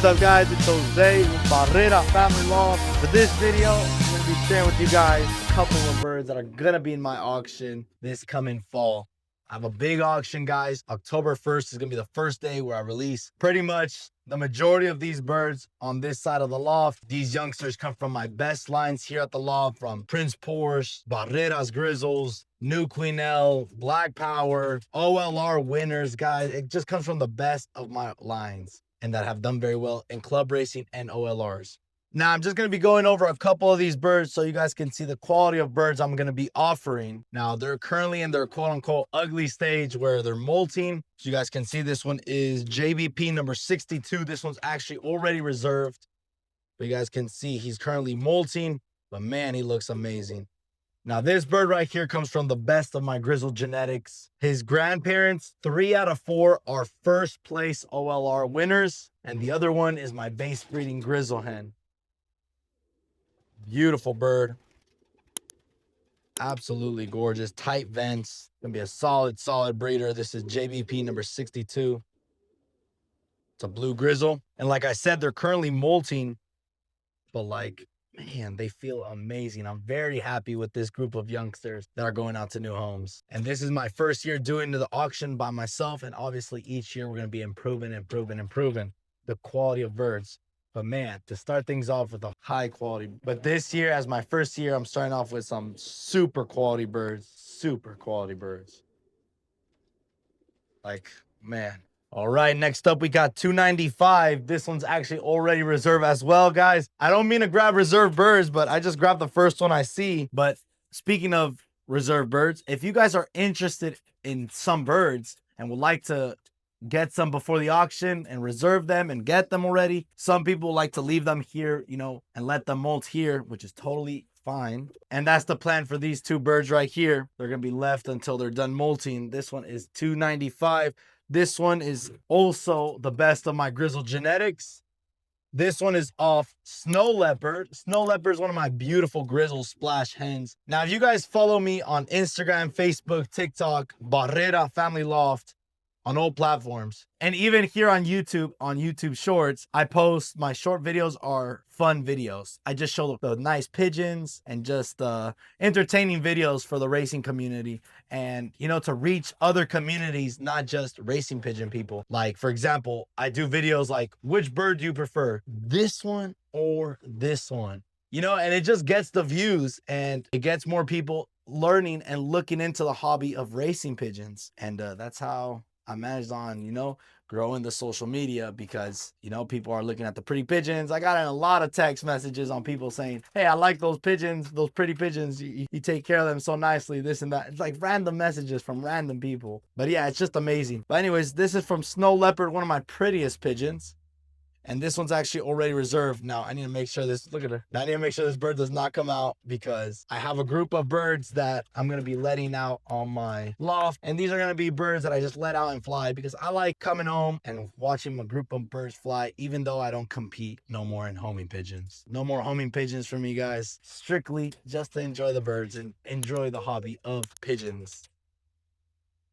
What's up, guys? It's Jose with Barrera Family Loft. For this video, I'm going to be sharing with you guys a couple of birds that are going to be in my auction this coming fall. I have a big auction, guys. October 1st is going to be the first day where I release pretty much the majority of these birds on this side of the loft. These youngsters come from my best lines here at the loft, from Prince Porsche, Barrera's Grizzles, New Queen L, Black Power, OLR winners, guys. It just comes from the best of my lines and that have done very well in club racing and OLRs. Now, I'm just going to be going over a couple of these birds so you guys can see the quality of birds I'm going to be offering. Now, they're currently in their quote-unquote ugly stage where they're molting. So you guys can see this one is JBP number 62. This one's actually already reserved. But you guys can see he's currently molting, but man, he looks amazing. Now, this bird right here comes from the best of my Grizzle genetics. His grandparents, 3 out of 4, are first place OLR winners. And the other one is my base breeding Grizzle hen. Beautiful bird. Absolutely gorgeous. Tight vents. Gonna be a solid breeder. This is JBP number 62. It's a blue Grizzle. And like I said, they're currently molting, but like, man, they feel amazing. I'm very happy with this group of youngsters that are going out to new homes. And this is my first year doing the auction by myself. And obviously each year we're going to be improving the quality of birds. But man, to start things off with a high quality. But this year, as my first year, I'm starting off with some super quality birds. Like, man. All right, next up, we got 295. This one's actually already reserved as well, guys. I don't mean to grab reserved birds, but I just grabbed the first one I see. But speaking of reserved birds, if you guys are interested in some birds and would like to get some before the auction and reserve them and get them already, some people like to leave them here, you know, and let them molt here, which is totally fine. And that's the plan for these two birds right here. They're going to be left until they're done molting. This one is 295. This one is also the best of my Grizzle genetics. This one is off Snow Leopard. Snow Leopard is one of my beautiful Grizzle splash hens. Now, if you guys follow me on Instagram, Facebook, TikTok, Barrera Family Loft, on all platforms, and even here on YouTube Shorts, I post my short videos are fun videos. I just show the nice pigeons and just entertaining videos for the racing community, and you know, to reach other communities, not just racing pigeon people. Like, for example, I do videos like, which bird do you prefer, this one or this one? You know, and it just gets the views and it gets more people learning and looking into the hobby of racing pigeons. And that's how I managed on, you know, growing the social media, because, you know, people are looking at the pretty pigeons. I got a lot of text messages on people saying, hey, I like those pigeons, those pretty pigeons. You take care of them so nicely, this and that. It's like random messages from random people. But yeah, it's just amazing. But anyways, this is from Snow Leopard, one of my prettiest pigeons. And this one's actually already reserved. Now, I need to make sure this, look at her. Now, I need to make sure this bird does not come out, because I have a group of birds that I'm going to be letting out on my loft. And these are going to be birds that I just let out and fly, because I like coming home and watching a group of birds fly, even though I don't compete no more in homing pigeons. No more homing pigeons for me, guys. Strictly just to enjoy the birds and enjoy the hobby of pigeons.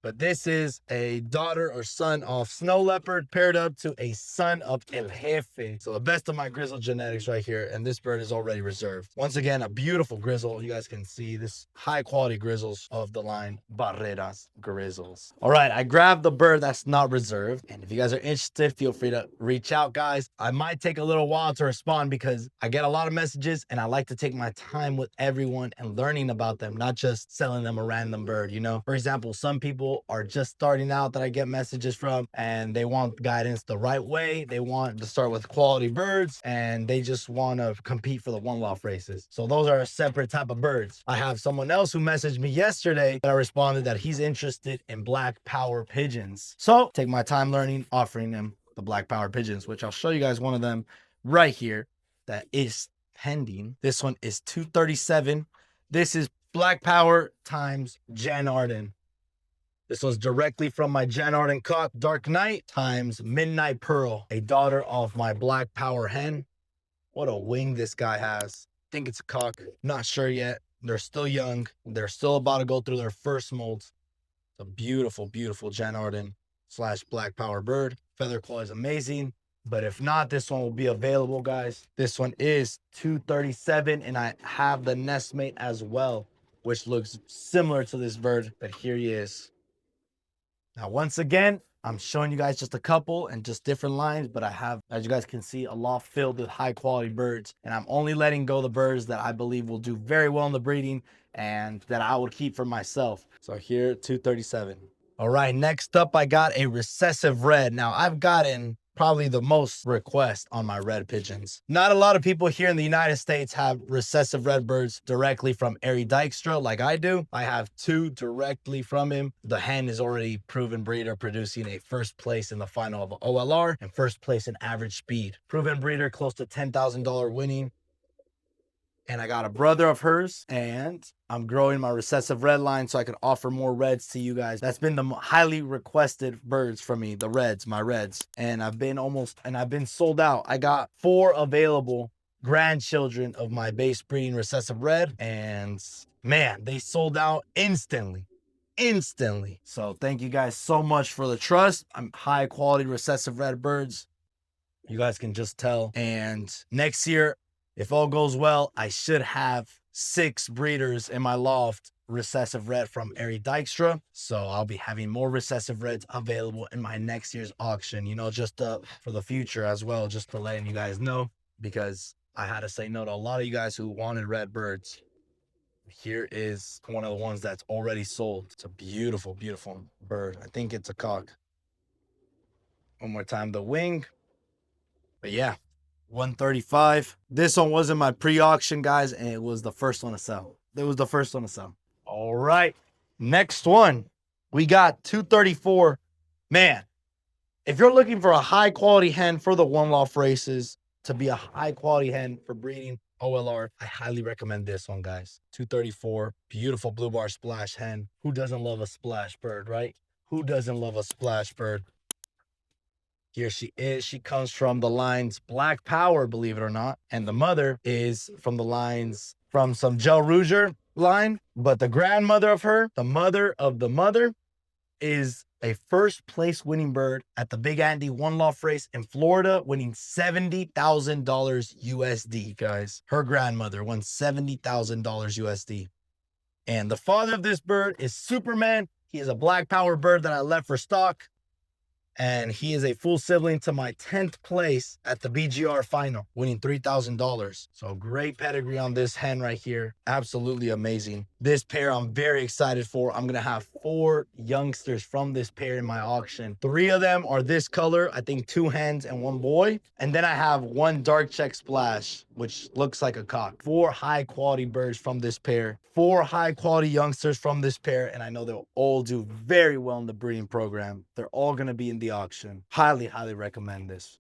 But this is a daughter or son of Snow Leopard paired up to a son of El Jefe. So the best of my Grizzle genetics right here. And this bird is already reserved. Once again, a beautiful Grizzle. You guys can see this high quality Grizzles of the line Barrera's Grizzles. All right, I grabbed the bird that's not reserved. And if you guys are interested, feel free to reach out, guys. I might take a little while to respond because I get a lot of messages and I like to take my time with everyone and learning about them, not just selling them a random bird, you know? For example, some people are just starting out that I get messages from, and they want guidance the right way. They want to start with quality birds, and they just want to compete for the one loft races. So those are a separate type of birds. I have someone else who messaged me yesterday that I responded that he's interested in Black Power pigeons. So take my time learning, offering them the Black Power pigeons, which I'll show you guys one of them right here that is pending. This one is 237. This is Black Power times Jan Arden. This was directly from my Jan Arden cock, Dark Knight, times Midnight Pearl, a daughter of my Black Power hen. What a wing this guy has. I think it's a cock. Not sure yet. They're still young. They're still about to go through their first molts. It's a beautiful, beautiful Jan Arden / Black Power bird. Feather quality is amazing. But if not, this one will be available, guys. This one is 237, and I have the nestmate as well, which looks similar to this bird, but here he is. Now, once again, I'm showing you guys just a couple and just different lines, but I have, as you guys can see, a loft filled with high quality birds, and I'm only letting go the birds that I believe will do very well in the breeding and that I would keep for myself. So here, 237. All right, next up, I got a recessive red. Now, I've gotten probably the most requests on my red pigeons. Not a lot of people here in the United States have recessive red birds directly from Ari Dykstra like I do. I have two directly from him. The hen is already proven breeder, producing a first place in the final of OLR and first place in average speed. Proven breeder, close to $10,000 winning. And I got a brother of hers, and I'm growing my recessive red line so I can offer more reds to you guys. That's been the highly requested birds from me, the reds, my reds. And I've been sold out. I got 4 available grandchildren of my base breeding recessive red, and man, they sold out instantly. So thank you guys so much for the trust. I'm high quality recessive red birds. You guys can just tell. And next year, if all goes well, I should have 6 breeders in my loft, recessive red from Ari Dykstra. So I'll be having more recessive reds available in my next year's auction, you know, just for the future as well, just to letting you guys know, because I had to say no to a lot of you guys who wanted red birds. Here is one of the ones that's already sold. It's a beautiful, beautiful bird. I think it's a cock. One more time, the wing. But yeah, 135. This one wasn't my pre-auction, guys, and it was the first one to sell. It was the first one to sell. All right, next one. We got 234. Man, if you're looking for a high-quality hen for the one-loft races, to be a high-quality hen for breeding OLR, I highly recommend this one, guys. 234, beautiful blue bar splash hen. Who doesn't love a splash bird, right? Who doesn't love a splash bird? Here she is. She comes from the lines Black Power, believe it or not. And the mother is from the lines from some Gel Rouger line. But the grandmother of her, the mother of the mother, is a first place winning bird at the Big Andy One Loft race in Florida, winning $70,000 USD, guys. Her grandmother won $70,000 USD. And the father of this bird is Superman. He is a Black Power bird that I left for stock. And he is a full sibling to my 10th place at the BGR final, winning $3,000. So great pedigree on this hen right here. Absolutely amazing. This pair I'm very excited for. I'm going to have 4 youngsters from this pair in my auction. 3 of them are this color. I think 2 hens and 1 boy. And then I have 1 dark check splash, which looks like a cock. 4 high quality birds from this pair. 4 high quality youngsters from this pair. And I know they'll all do very well in the breeding program. They're all going to be in the auction. Highly, highly recommend this.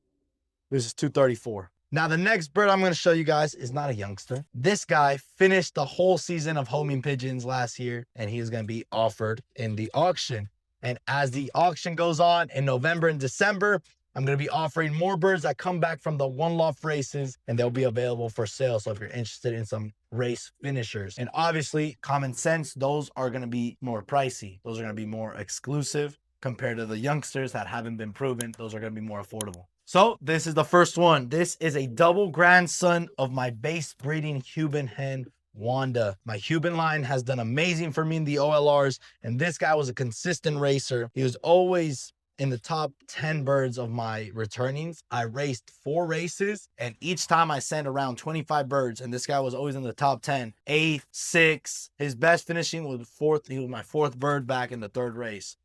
This is 234. Now, the next bird I'm going to show you guys is not a youngster. This guy finished the whole season of homing pigeons last year, and he is going to be offered in the auction. And as the auction goes on in November and December, I'm going to be offering more birds that come back from the one loft races, and they'll be available for sale. So if you're interested in some race finishers, and obviously common sense, those are going to be more pricey. Those are going to be more exclusive compared to the youngsters that haven't been proven. Those are going to be more affordable. So this is the first one. This is a double grandson of my base breeding Cuban hen, Wanda. My Cuban line has done amazing for me in the OLRs, and this guy was a consistent racer. He was always in the top 10 birds of my returnings. I raced 4 races, and each time I sent around 25 birds, and this guy was always in the top 10, 8th, 6th. His best finishing was 4th. He was my 4th bird back in the 3rd race.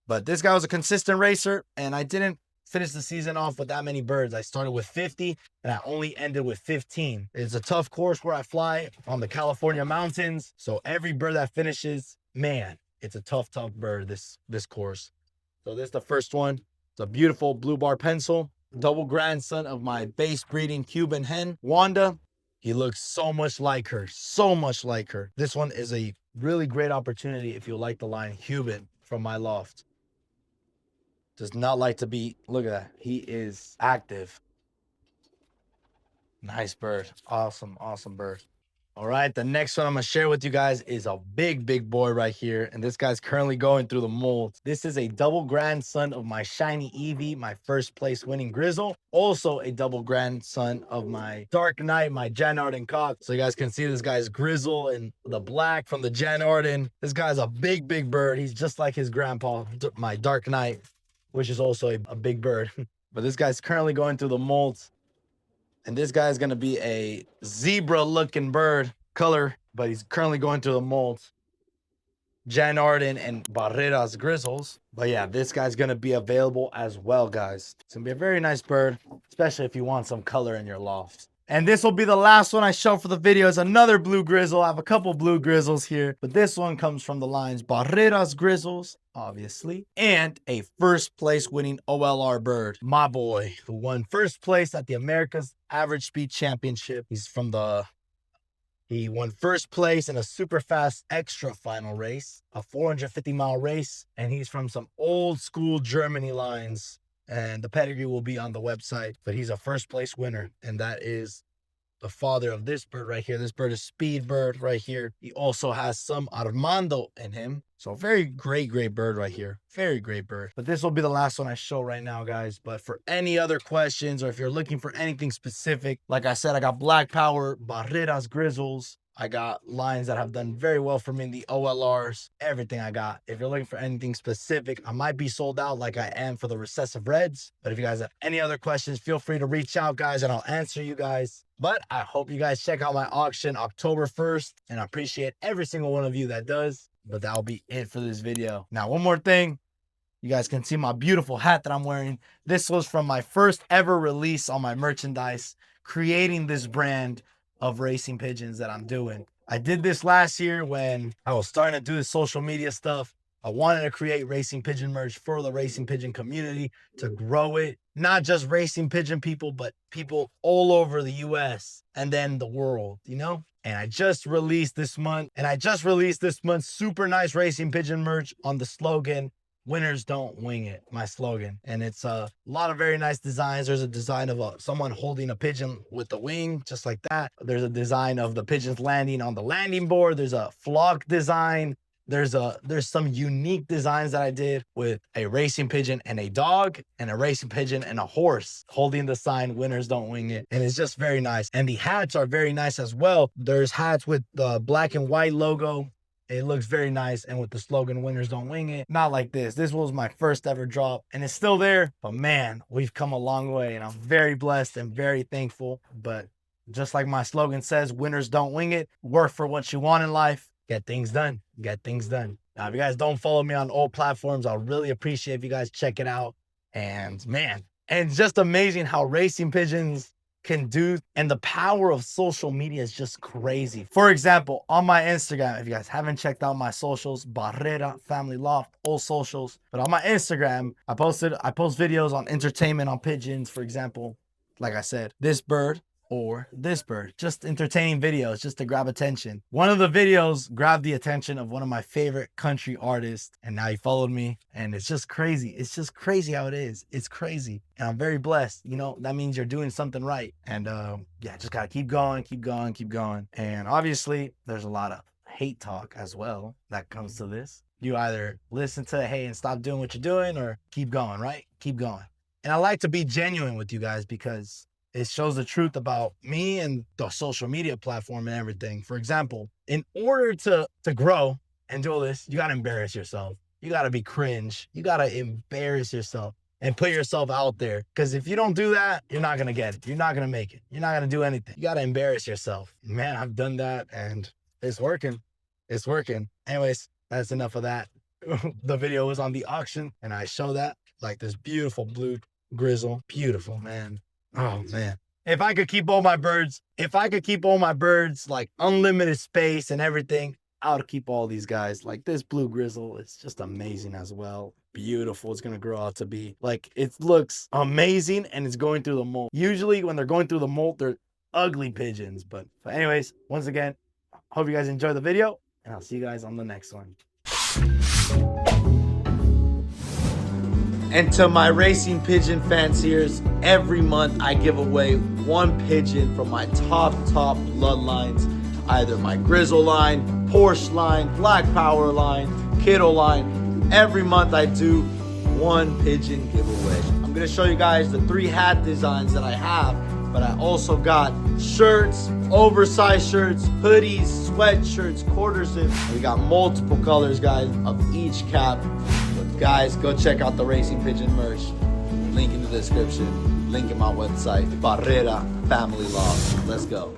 But this guy was a consistent racer, and I didn't finish the season off with that many birds. I started with 50, and I only ended with 15. It's a tough course where I fly on the California mountains, so every bird that finishes, man, it's a tough bird, this course. So this is the first one. It's a beautiful blue bar pencil, double grandson of my base breeding Cuban hen, Wanda. He looks so much like her, so much like her. This one is a really great opportunity if you like the line Cuban from my loft. Does not like to be, look at that. He is active. Nice bird. Awesome, awesome bird. All right, the next one I'm gonna share with you guys is a big boy right here. And this guy's currently going through the molds. This is a double grandson of my shiny Eevee, my first place winning Grizzle. Also a double grandson of my Dark Knight, my Janarden cock. So you guys can see this guy's Grizzle and the black from the Janarden. This guy's a big bird. He's just like his grandpa, my Dark Knight, which is also a big bird. But this guy's currently going through the molds. And this guy's gonna be a zebra-looking bird color, but he's currently going through the molds. Janarden and Barrera's Grizzles. But yeah, this guy's gonna be available as well, guys. It's gonna be a very nice bird, especially if you want some color in your loft. And this will be the last one I show for the video. It's another blue Grizzle. I have a couple blue Grizzles here, but this one comes from the lines Barrera's Grizzles, obviously, and a first place winning OLR bird, my boy, who won first place at the America's Average Speed Championship. He won first place in a super fast extra final race, a 450-mile race, and he's from some old school Germany lines. And the pedigree will be on the website, but he's a first place winner, and that is the father of this bird right here. This bird is Speed Bird right here. He also has some Armando in him. So very great bird right here. Very great bird. But this will be the last one I show right now, guys. But for any other questions, or if you're looking for anything specific, like I said, I got Black Power, Barrera's Grizzles. I got lines that have done very well for me in the OLRs, everything I got. If you're looking for anything specific, I might be sold out like I am for the Recessive Reds. But if you guys have any other questions, feel free to reach out, guys, and I'll answer you guys. But I hope you guys check out my auction October 1st, and I appreciate every single one of you that does. But that'll be it for this video. Now, one more thing. You guys can see my beautiful hat that I'm wearing. This was from my first ever release on my merchandise, creating this brand of racing pigeons that I'm doing. I did this last year when I was starting to do the social media stuff. I wanted to create racing pigeon merch for the racing pigeon community to grow it. Not just racing pigeon people, but people all over the US and then the world, you know? And I just released this month super nice racing pigeon merch on the slogan, "Winners don't wing it," my slogan. And it's a lot of very nice designs. There's a design of someone holding a pigeon with the wing, just like that. There's a design of the pigeons landing on the landing board. There's a flock design. There's some unique designs that I did with a racing pigeon and a dog, and a racing pigeon and a horse holding the sign, "Winners don't wing it." And it's just very nice. And the hats are very nice as well. There's hats with the black and white logo. It looks very nice, and with the slogan, "Winners don't wing it." Not like this. This was my first ever drop, and it's still there. But man, we've come a long way, and I'm very blessed and very thankful. But just like my slogan says, "Winners don't wing it." Work for what you want in life. Get things done. Get things done. Now, if you guys don't follow me on all platforms, I'll really appreciate if you guys check it out. And man, and it's just amazing how racing pigeons can do, and the power of social media is just crazy. For example, on my Instagram, if you guys haven't checked out my socials, Barrera Family Loft, all socials. But on my Instagram, I post videos on entertainment on pigeons, for example. Like I said, this bird or this bird, just entertaining videos just to grab attention. One of the videos grabbed the attention of one of my favorite country artists, and now he followed me, and it's just crazy. It's just crazy how it is. It's crazy, and I'm very blessed. You know, that means you're doing something right. And yeah, just gotta keep going. And obviously there's a lot of hate talk as well that comes to this. You either listen to hey and stop doing what you're doing, or keep going, right? Keep going. And I like to be genuine with you guys because it shows the truth about me and the social media platform and everything. For example, in order to grow and do all this, you got to embarrass yourself. You got to be cringe. You got to embarrass yourself and put yourself out there. Because if you don't do that, you're not going to get it. You're not going to make it. You're not going to do anything. You got to embarrass yourself. Man, I've done that and it's working. It's working. Anyways, that's enough of that. The video was on the auction and I show that, like this beautiful blue Grizzle. Beautiful, man. Oh man, if I could keep all my birds, like unlimited space and everything, I would keep all these guys. Like this blue Grizzle, it's just amazing as well. Beautiful. It's going to grow out to be like, it looks amazing and it's going through the mold. Usually when they're going through the mold, they're ugly pigeons. But anyways, once again, hope you guys enjoy the video and I'll see you guys on the next one. And to my racing pigeon fanciers, every month I give away one pigeon from my top bloodlines. either my Grizzle line, Porsche line, Black Power line, Kiddo line. Every month I do one pigeon giveaway. I'm gonna show you guys the 3 hat designs that I have, but I also got shirts, oversized shirts, hoodies, sweatshirts, quarter zips. We got multiple colors, guys, of each cap. But guys, go check out the Racing Pigeon merch. Link in the description. Link in my website, Barrera Family Loft. Let's go.